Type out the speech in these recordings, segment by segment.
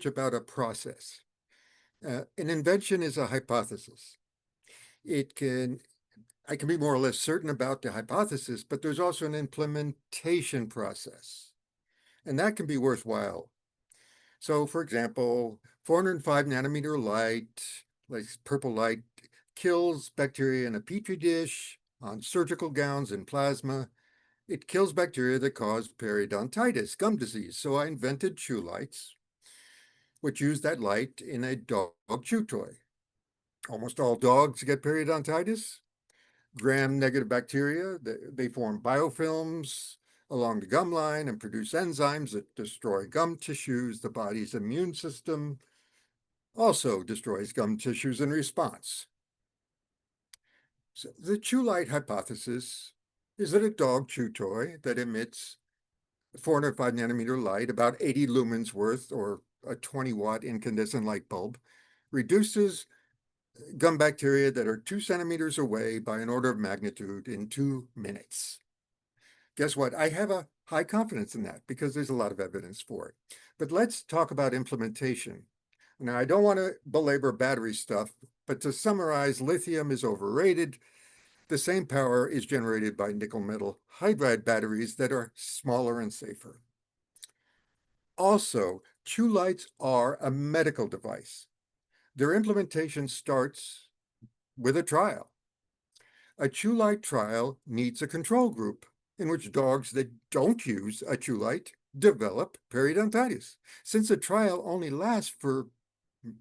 about a process. An invention is a hypothesis. It can, I can be more or less certain about the hypothesis, but there's also an implementation process, and that can be worthwhile. So, for example, 405 nanometer light, like purple light, kills bacteria in a petri dish, on surgical gowns and plasma. It kills bacteria that cause periodontitis, gum disease. So I invented chew lights, which use that light in a dog chew toy. Almost all dogs get periodontitis. Gram-negative bacteria, they form biofilms along the gum line and produce enzymes that destroy gum tissues. The body's immune system also destroys gum tissues in response. So the chew light hypothesis is that a dog chew toy that emits 405 nanometer light, about 80 lumens worth, or a 20-watt incandescent light bulb, reduces gum bacteria that are 2 centimeters away by an order of magnitude in 2 minutes. Guess what? I have a high confidence in that because there's a lot of evidence for it. But let's talk about implementation. Now, I don't want to belabor battery stuff, but to summarize, lithium is overrated. The same power is generated by nickel metal hydride batteries that are smaller and safer. Also, chew lights are a medical device. Their implementation starts with a trial. A chew light trial needs a control group in which dogs that don't use a chew light develop periodontitis. Since a trial only lasts for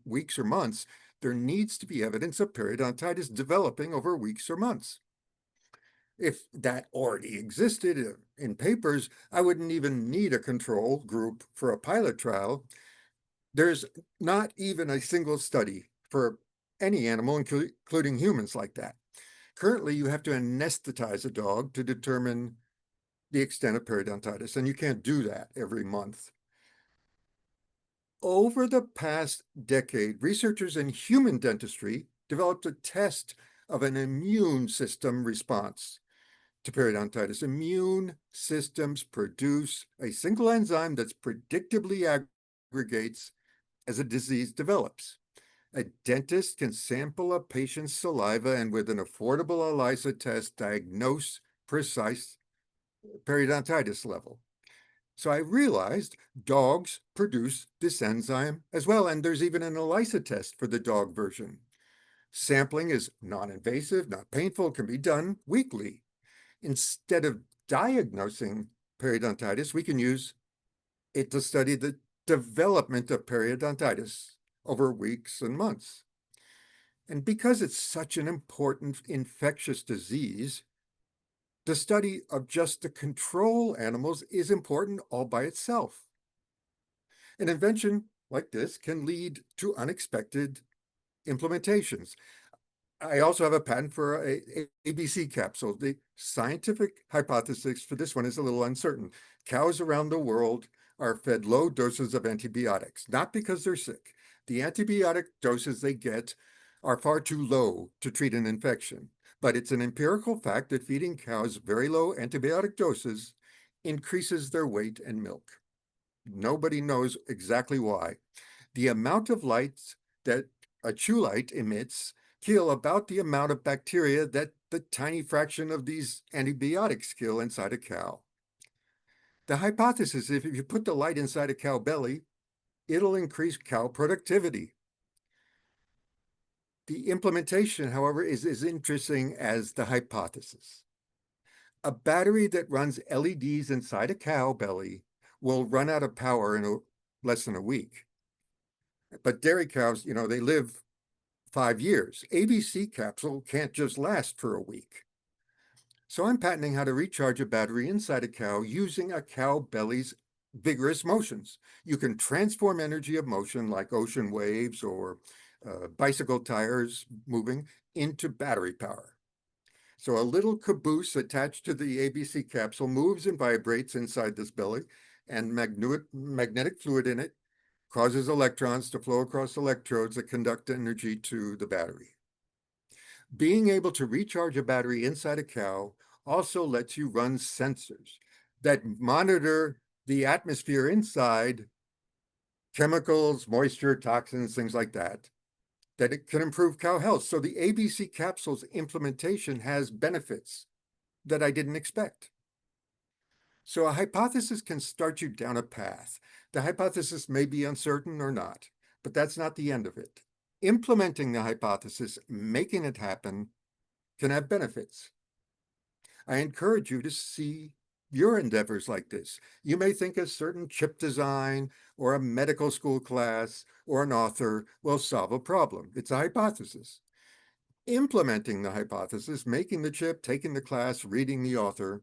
weeks or months, there needs to be evidence of periodontitis developing over weeks or months. If that already existed in papers, I wouldn't even need a control group for a pilot trial. There's not even a single study for any animal, including humans, like that. Currently, you have to anesthetize a dog to determine the extent of periodontitis, and you can't do that every month. Over the past decade, researchers in human dentistry developed a test of an immune system response to periodontitis. Immune systems produce a single enzyme that's predictably aggregates as a disease develops. A dentist can sample a patient's saliva and with an affordable ELISA test diagnose precise periodontitis level. So I realized dogs produce this enzyme as well, and there's even an ELISA test for the dog version. Sampling is non-invasive, not painful, can be done weekly. Instead of diagnosing periodontitis, we can use it to study the development of periodontitis over weeks and months. And because it's such an important infectious disease, the study of just the control animals is important all by itself. An invention like this can lead to unexpected implementations. I also have a patent for a ABC capsule. The scientific hypothesis for this one is a little uncertain. Cows around the world are fed low doses of antibiotics, not because they're sick. The antibiotic doses they get are far too low to treat an infection, but it's an empirical fact that feeding cows very low antibiotic doses increases their weight and milk. Nobody knows exactly why. The amount of light that a chew light emits kill about the amount of bacteria that the tiny fraction of these antibiotics kill inside a cow. The hypothesis is if you put the light inside a cow belly, it'll increase cow productivity. The implementation, however, is as interesting as the hypothesis. A battery that runs LEDs inside a cow belly will run out of power in less than a week. But dairy cows, they live 5 years. ABC capsule can't just last for a week. So I'm patenting how to recharge a battery inside a cow using a cow belly's vigorous motions. You can transform energy of motion like ocean waves or bicycle tires moving into battery power. So a little caboose attached to the ABC capsule moves and vibrates inside this belly, and magnetic fluid in it causes electrons to flow across electrodes that conduct energy to the battery. Being able to recharge a battery inside a cow also lets you run sensors that monitor the atmosphere inside chemicals, moisture, toxins, things like that, that it can improve cow health. So the ABC capsules implementation has benefits that I didn't expect. So a hypothesis can start you down a path. The hypothesis may be uncertain or not, but that's not the end of it. Implementing the hypothesis, making it happen, can have benefits. I encourage you to see your endeavors like this. You may think a certain chip design or a medical school class or an author will solve a problem. It's a hypothesis. Implementing the hypothesis, making the chip, taking the class, reading the author,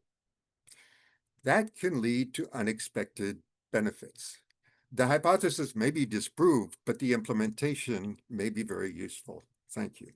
that can lead to unexpected benefits. The hypothesis may be disproved, but the implementation may be very useful. Thank you.